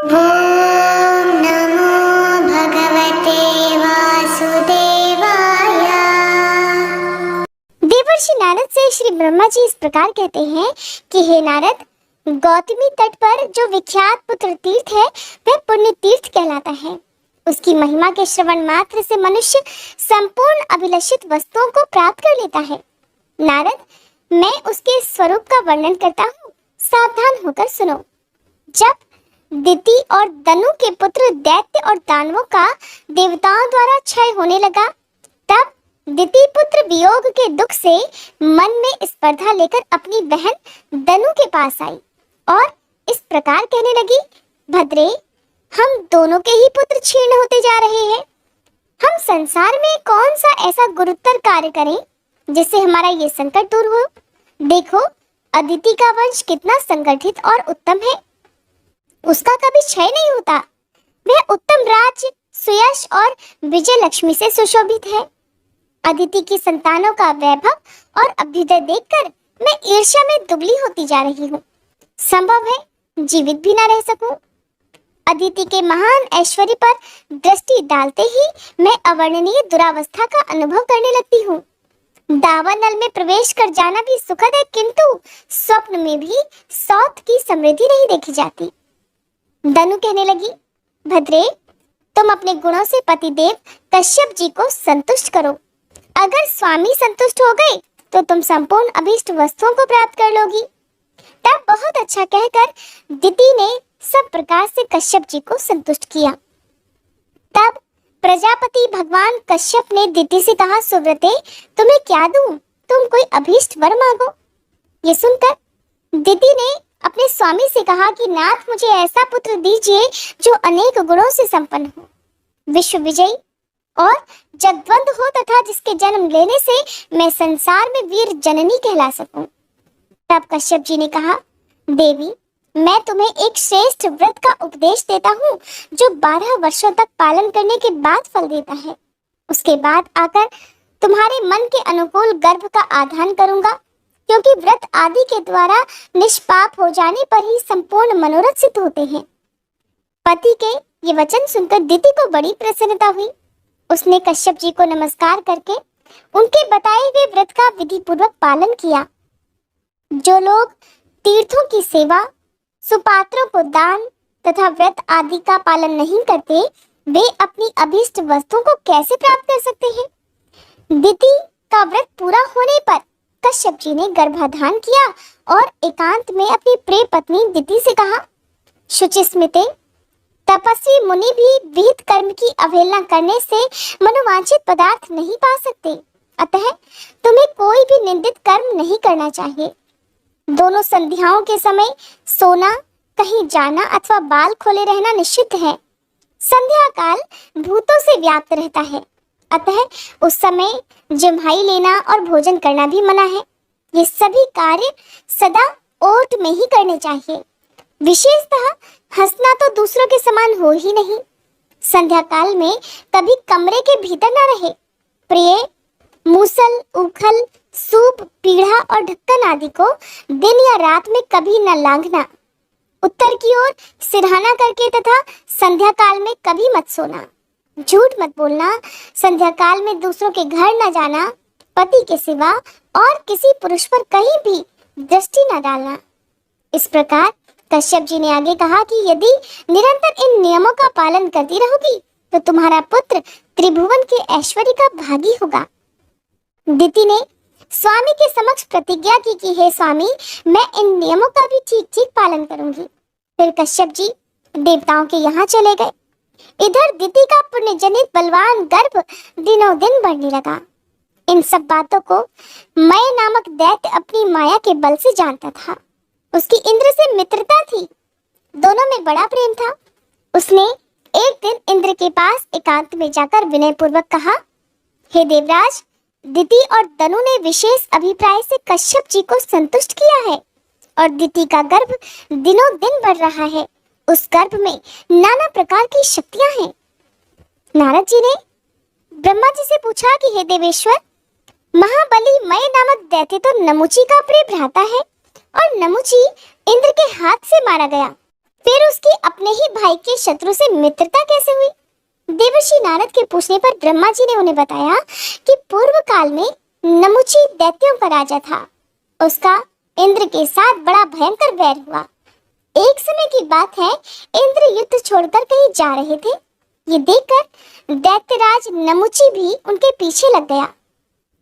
ॐ नमो भगवते वासुदेवाय। देवर्षि नारद से श्री ब्रह्मा जी इस प्रकार कहते हैं कि हे नारद, गौतमी तट पर जो विख्यात पुत्र तीर्थ है वह पुण्य तीर्थ कहलाता है। उसकी महिमा के श्रवण मात्र से मनुष्य संपूर्ण अभिलषित वस्तुओं को प्राप्त कर लेता है। नारद, मैं उसके स्वरूप का वर्णन करता हूँ, सावधान होकर सुनो। जब दिति और दनु के पुत्र दैत्य और दानवों का देवताओं द्वारा क्षय होने लगा, तब दिति पुत्र वियोग के दुख से मन में स्पर्धा लेकर अपनी बहन दनु के पास आई और इस प्रकार कहने लगी, भद्रे, हम दोनों के ही पुत्र क्षीण होते जा रहे हैं। हम संसार में कौन सा ऐसा गुरुतर कार्य करें जिससे हमारा ये संकट दूर हो। देखो, अदिति का वंश कितना संगठित और उत्तम है, उसका कभी क्षय नहीं होता। वह उत्तम राज्य, सुयश और विजय लक्ष्मी से सुशोभित है। अदिति की संतानों का वैभव और अभ्युदय देखकर मैं ईर्ष्या में दुबली होती जा रही हूँ। संभव है जीवित भी न रह सकूं। अदिति के महान ऐश्वर्य पर दृष्टि डालते ही मैं अवर्णनीय दुरावस्था का अनुभव करने लगती हूँ। दावानल में प्रवेश कर जाना भी सुखद है, किंतु स्वप्न में भी सौत की समृद्धि नहीं देखी जाती। दनु कहने लगी, भद्रे, तुम अपने गुणों से पतिदेव कश्यप जी को संतुष्ट करो। अगर स्वामी संतुष्ट हो गए तो तुम संपूर्ण अभीष्ट वस्तुओं को प्राप्त कर लोगी। तब बहुत अच्छा कहकर दिति ने सब प्रकार से कश्यप जी को संतुष्ट किया। तब प्रजापति भगवान कश्यप ने दिति से कहा, सुव्रते, तुम्हें क्या दूं? तुम कोई अभीष्ट वर मांगो। ये सुनकर दिति ने अपने स्वामी से कहा कि नाथ, मुझे ऐसा पुत्र दीजिए जो अनेक गुणों से संपन्न हो, विश्व विजयी और जगवंत हो तथा जिसके जन्म लेने से मैं संसार में वीर जननी कहला सकूं। तब कश्यप जी ने कहा, देवी, मैं तुम्हें एक श्रेष्ठ व्रत का उपदेश देता हूँ जो 12 वर्षों तक पालन करने के बाद फल देता है। उसके बाद आकर तुम्हारे मन के अनुकूल गर्भ का आधान करूंगा, क्योंकि व्रत आदि के द्वारा निष्पाप हो जाने पर ही संपूर्ण मनोरथ सिद्ध होते हैं। पति के ये वचन सुनकर दिति को बड़ी प्रसन्नता हुई। उसने कश्यप जी को नमस्कार करके उनके बताए हुए व्रत का विधि पूर्वक पालन किया। जो लोग तीर्थों की सेवा, सुपात्रों को दान तथा व्रत आदि का पालन नहीं करते, वे अपनी अभीष्ट वस्तुओं को कैसे प्राप्त कर सकते हैं। दिति का व्रत पूरा होने पर कश्यप जी ने गर्भाधान किया और एकांत में अपनी प्रिय पत्नी दिति से कहा, शुचिस्मिते, तपस्वी मुनि भी विहित कर्म की अवहेलना करने से मनोवांछित पदार्थ नहीं पा सकते, अतः तुम्हें कोई भी निंदित कर्म नहीं करना चाहिए। दोनों संध्याओं के समय सोना, कहीं जाना अथवा बाल खोले रहना निषिद्ध है। संध्या काल भूतों से व्याप्त रहता है, अतः उस समय जम्हाई लेना और भोजन करना भी मना है। ये सभी कार्य सदा ओट में ही करने चाहिए। विशेषतः हंसना तो दूसरों के समान हो ही नहीं। संध्या काल में कभी कमरे के भीतर न रहे। प्रिय, मूसल, उखल, सूप, पीढ़ा और ढक्कन आदि को दिन या रात में कभी न लांघना। उत्तर की ओर सिरहाना करके तथा संध्या काल में कभी मत सोना। झूठ मत बोलना, संध्या काल में दूसरों के घर न जाना, पति के सिवा और किसी पुरुष पर कहीं भी दृष्टि न डालना। इस प्रकार कश्यप जी ने आगे कहा कि यदि निरंतर इन नियमों का पालन करती रहोगी तो तुम्हारा पुत्र त्रिभुवन के ऐश्वर्य का भागी होगा। दिति ने स्वामी के समक्ष प्रतिज्ञा की कि हे स्वामी, मैं इन नियमों का भी ठीक ठीक पालन करूंगी। फिर कश्यप जी देवताओं के यहाँ चले गए। इधर दिति का पुण्य जनित बलवान गर्भ दिनों दिन बढ़ने लगा। इन सब बातों को मय नामक दैत्य अपनी माया के बल से जानता था। उसकी इंद्र से मित्रता थी, दोनों में बड़ा प्रेम था। उसने एक दिन इंद्र के पास एकांत में जाकर विनय पूर्वक कहा, हे देवराज, दिति और दनु ने विशेष अभिप्राय से कश्यप जी को संतुष्ट किया है और दिति का गर्भ दिनों दिन बढ़ रहा है। उस गर्भ में नाना प्रकार की शक्तियां हैं। नारद जी ने ब्रह्मा जी से पूछा कि हे देवेश्वर, महाबली मय नामक दैत्य तो नमुची का प्रिय भ्राता है और नमुची इंद्र के हाथ से मारा गया। फिर उसकी अपने ही भाई के शत्रु से मित्रता कैसे हुई? देवर्षि नारद के पूछने पर ब्रह्मा जी ने उन्हें बताया कि पूर्व काल में नमुची दैत्यों का राजा था। उसका इंद्र के साथ बड़ा भयंकर वैर हुआ। एक समय की बात है, इंद्र युद्ध छोड़कर कहीं जा रहे थे। ये देखकर दैत्यराज नमुची भी उनके पीछे लग गया।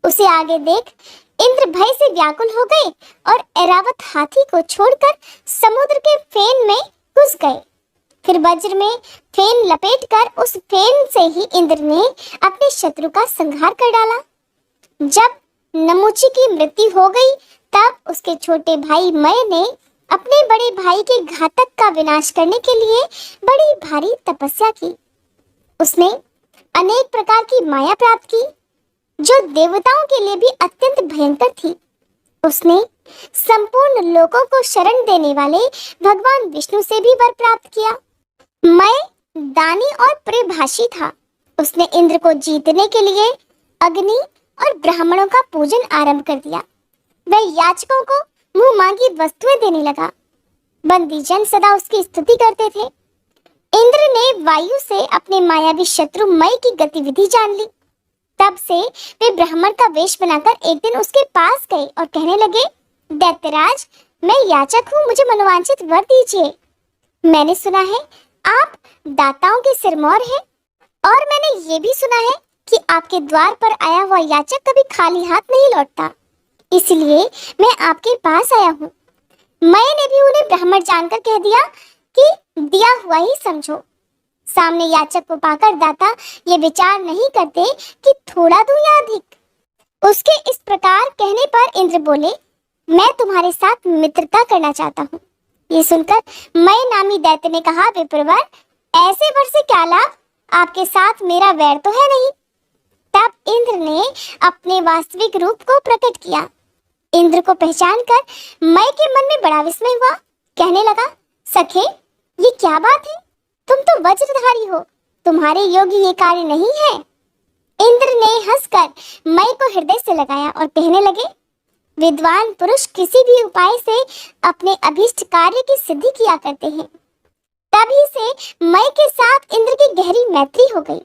उसे आगे देख इंद्र भय से व्याकुल हो गए और ऐरावत हाथी को छोड़कर समुद्र के फेन में घुस गए। फिर वज्र में फेन लपेटकर उस फेन से ही इंद्र ने अपने शत्रु का संहार कर डाला। जब नमुची की मृत्यु हो गई, तब उसके छोटे भाई मय ने अपने बड़े भाई के घातक का विनाश करने के लिए बड़ी भारी तपस्या की। उसने अनेक प्रकार की माया प्राप्त की, जो देवताओं के लिए भी अत्यंत भयंकर थी। उसने संपूर्ण लोकों को शरण देने वाले भगवान विष्णु से भी वर प्राप्त किया। मय दानी और प्रियभाषी था। उसने इंद्र को जीतने के लिए अग्नि और ब्राह्मणों का पूजन आरंभ कर दिया। वह याचकों को मुंह मांगी वस्तुएं देने लगा। बंदी जन सदा उसकी स्तुति करते थे। इंद्र ने वायु से अपने मायावी शत्रु मय की गतिविधि जान ली। तब से वे ब्राह्मण का वेश बनाकर एक दिन उसके पास गए और कहने लगे, दैत्यराज, मैं याचक हूँ, मुझे मनोवांछित वर दीजिए। मैंने सुना है आप दाताओं के सिरमौर हैं, और मैंने ये भी सुना है कि आपके द्वार पर आया हुआ याचक कभी खाली हाथ नहीं लौटता। इसलिए मैं आपके पास आया हूँ। मैंने भी उन्हें ब्राह्मण जानकर कह दिया कि दिया हुआ ही समझो। सामने याचक को पाकर दाता ये विचार नहीं करते कि थोड़ा दूं या अधिक। उसके इस प्रकार कहने पर इंद्र बोले, मैं तुम्हारे साथ मित्रता करना चाहता हूँ। ये सुनकर मय नामी दैत्य ने कहा, विप्रवर, ऐसे वर से क्या लाभ? आपके साथ मेरा वैर तो है नहीं। तब इंद्र ने अपने वास्तविक रूप को प्रकट किया। इंद्र को पहचान कर मय के मन में बड़ा विस्मय हुआ। कहने लगा, सखे, ये क्या बात है? तुम तो वज्रधारी हो, तुम्हारे योग्य ये कार्य नहीं है। इंद्र ने हंसकर मय को हृदय से लगाया और कहने लगे, विद्वान पुरुष किसी भी उपाय से अपने अभीष्ट कार्य की सिद्धि किया करते हैं। तभी से मय के साथ इंद्र की गहरी मैत्री हो गई।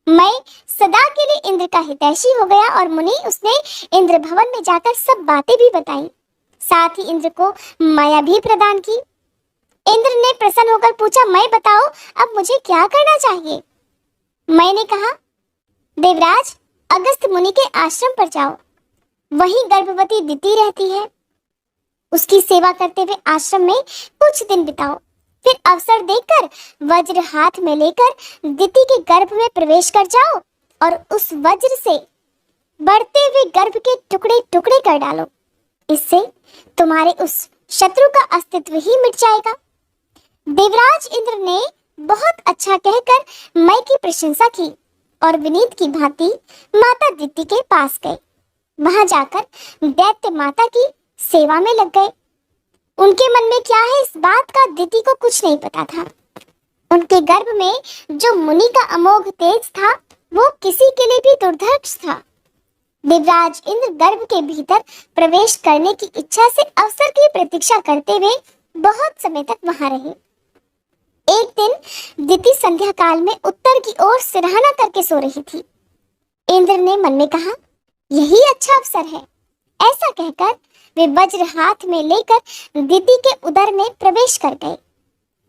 मय सदा के लिए इंद्र का हितैषी हो गया और मुनि उसने इंद्र भवन में जाकर सब बातें भी बताई। साथ ही इंद्र को माया भी प्रदान की। इंद्र ने प्रसन्न होकर पूछा, मय बताओ, अब मुझे क्या करना चाहिए? मय ने कहा, देवराज, अगस्त्य मुनि के आश्रम पर जाओ। वहीं गर्भवती दिति रहती है। उसकी सेवा करते हुए आश्रम में कुछ दिन बिताओ। फिर अवसर देखकर वज्र हाथ में लेकर दिति के गर्भ में प्रवेश कर जाओ और उस वज्र से बढ़ते हुए गर्भ के टुकड़े टुकड़े कर डालो। इससे तुम्हारे उस शत्रु का अस्तित्व ही मिट जाएगा। देवराज इंद्र ने बहुत अच्छा कहकर मय की प्रशंसा की और विनीत की भांति माता दिति के पास गए। वहां जाकर दैत्य माता की सेवा में लग गए। उनके मन में क्या है इस बात का दिति को कुछ नहीं पता था। उनके गर्भ में जो मुनि का अमोघ तेज था, वो किसी के लिए भी दुर्धर्ष था। देवराज इंद्र गर्भ के भीतर प्रवेश करने की इच्छा से अवसर की प्रतीक्षा करते हुए बहुत समय तक वहां रहे। एक दिन दिति संध्या काल में उत्तर की ओर सिरहाना करके सो रही थी। इंद्र ने मन में कहा, यही अच्छा अवसर है। ऐसा कहकर वे वज्र हाथ में लेकर दिति के उदर में प्रवेश कर गए।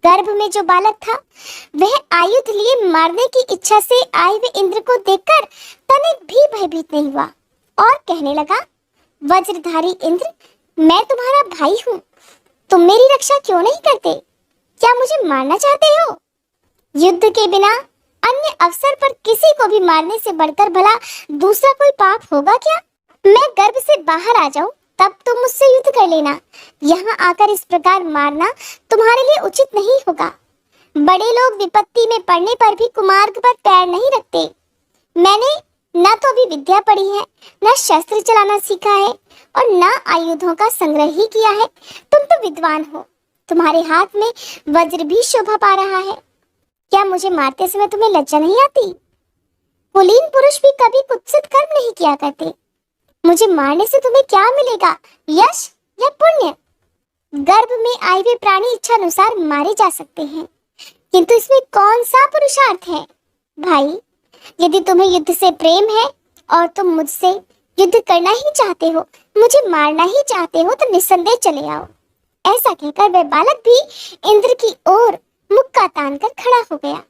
गर्भ में जो बालक था, वह आयुध लिए मारने की इच्छा से आए हुए इंद्र को देखकर तनिक भी भयभीत नहीं हुआ और कहने लगा, वज्रधारी इंद्र, मैं तुम्हारा भाई हूँ। तुम मेरी रक्षा क्यों नहीं करते? क्या मुझे मारना चाहते हो? युद्ध के बिना अन्य अवसर पर किसी को भी मारने से बढ़कर भला दूसरा कोई पाप होगा क्या? मैं गर्भ से बाहर आ जाऊं, तब तुम मुझसे युद्ध कर लेना। यहाँ आकर इस प्रकार मारना तुम्हारे लिए उचित नहीं होगा। बड़े लोग विपत्ति में पड़ने पर भी कुमार्ग पर पैर नहीं रखते। मैंने न तो अभी विद्या पढ़ी है, न शस्त्र चलाना सीखा है और न आयुधों का संग्रह ही किया है। तुम तो विद्वान हो, तुम्हारे हाथ में वज्र भी शोभा पा रहा है। क्या मुझे मारते समय तुम्हें लज्जा नहीं आती? कुलीन पुरुष भी कभी कुत्सित कर्म नहीं किया करते। मुझे मारने से तुम्हें क्या मिलेगा, यश या पुण्य? गर्भ में आए हुए प्राणी इच्छा अनुसार मारे जा सकते हैं, किंतु इसमें कौन सा पुरुषार्थ है? भाई, यदि तुम्हें युद्ध से प्रेम है और तुम मुझसे युद्ध करना ही चाहते हो, मुझे मारना ही चाहते हो, तो निस्संदेह चले आओ। ऐसा कहकर वह बालक भी इंद्र की ओर मुक्का तानकर खड़ा हो गया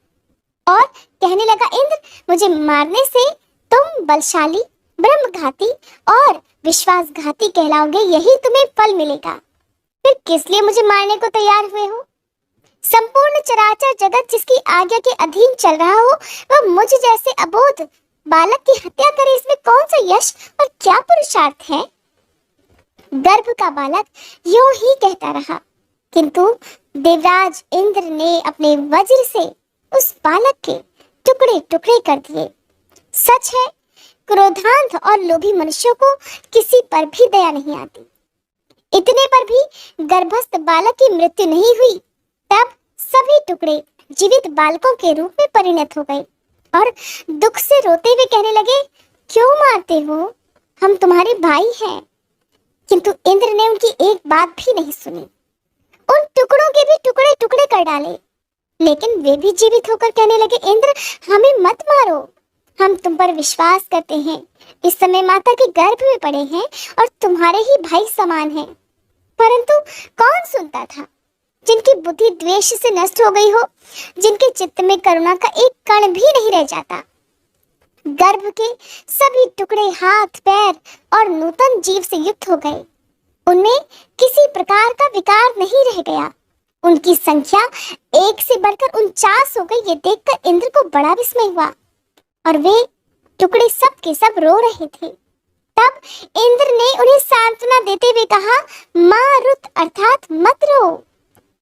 और कहने लगा, इंद्र, मुझे मारने से तुम बलशाली, ब्रह्मघाती और विश्वासघाती कहलाओगे, यही तुम्हें फल मिलेगा। फिर किस लिए मुझे मारने को तैयार हुए हो? संपूर्ण चराचर जगत जिसकी आज्ञा के अधीन चल रहा हो, वह मुझ जैसे अबोध बालक की हत्या करे, इसमें कौन सा यश और क्या पुरुषार्थ है? गर्भ का बालक यूं ही कहता रहा, किंतु देवराज इंद्र ने अपने वज्र से उस बालक के टुकड़े टुकड़े कर दिए। सच है, क्रोधांत और लोभी मनुष्यों को किसी पर भी दया नहीं आती। इतने पर भी गर्भस्थ बालक की मृत्यु नहीं हुई। तब सभी टुकड़े जीवित बालकों के रूप में परिणत हो गए और दुख से रोते हुए कहने लगे, क्यों मारते हो? हम तुम्हारे भाई हैं। किंतु इंद्र ने उनकी एक बात भी नहीं सुनी। उन टुकड़ों के भी टुकड़े टुकड़े कर डाले, लेकिन वे भी जीवित होकर कहने लगे, इंद्र, हमें मत मारो, हम तुम पर विश्वास करते हैं। इस समय माता के गर्भ में पड़े हैं और तुम्हारे ही भाई समान हैं। परंतु कौन सुनता था? जिनकी बुद्धि द्वेष से नष्ट हो गई हो, जिनके चित्त में करुणा का एक कण भी नहीं रह जाता। गर्भ के सभी टुकड़े हाथ, पैर और नूतन जीव से युक्त हो गए। उनमें किसी प्रकार का विकार नहीं रह गया। उनकी संख्या 1 से बढ़कर 49 हो गई। ये देखकर इंद्र को बड़ा विस्मय हुआ और वे टुकड़े सब के सब रो रहे थे। तब इंद्र ने उन्हें सांत्वना देते हुए कहा, मारुत अर्थात मत रो।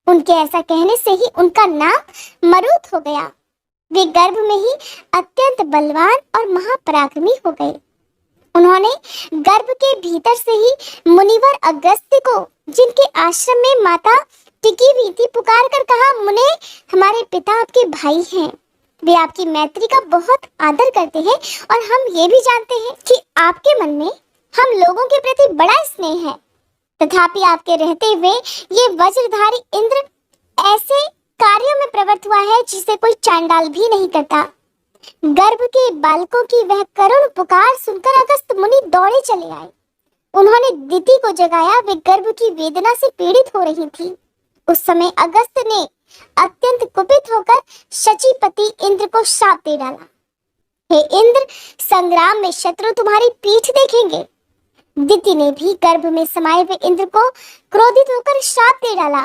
उनके ऐसा कहने से ही उनका नाम मरुत हो गया। वे गर्भ में ही अत्यंत बलवान और महापराक्रमी हो गए। उन्होंने गर्भ के भीतर से ही मुनिवर अगस्त्य को, जिनके आश्रम में माता टिकी हुई थी, पुकार कर कहा, मुने, हमारे पिता आपके भाई हैं। वे आपकी मैत्री का बहुत आदर करते हैं और हम ये भी जानते हैं कि आपके मन में हम लोगों के प्रति बड़ा स्नेह है। तथापि आपके रहते हुए ये वज्रधारी इंद्र ऐसे कार्यों में प्रवृत्त हुआ है जिसे कोई चांडाल भी नहीं करता। गर्भ के बालकों की वह करुण पुकार सुनकर अगस्त मुनि दौड़े चले आए। उन्होंने दिति को जगाया। वे गर्भ की वेदना से पीड़ित हो रही थी। उस समय अगस्त ने अत्यंत कुपित होकर शचीपति इंद्र को श्राप दे डाला, हे इंद्र, संग्राम में शत्रु तुम्हारी पीठ देखेंगे। दिति ने भी गर्भ में समाये हुए इंद्र को क्रोधित होकर श्राप दे डाला।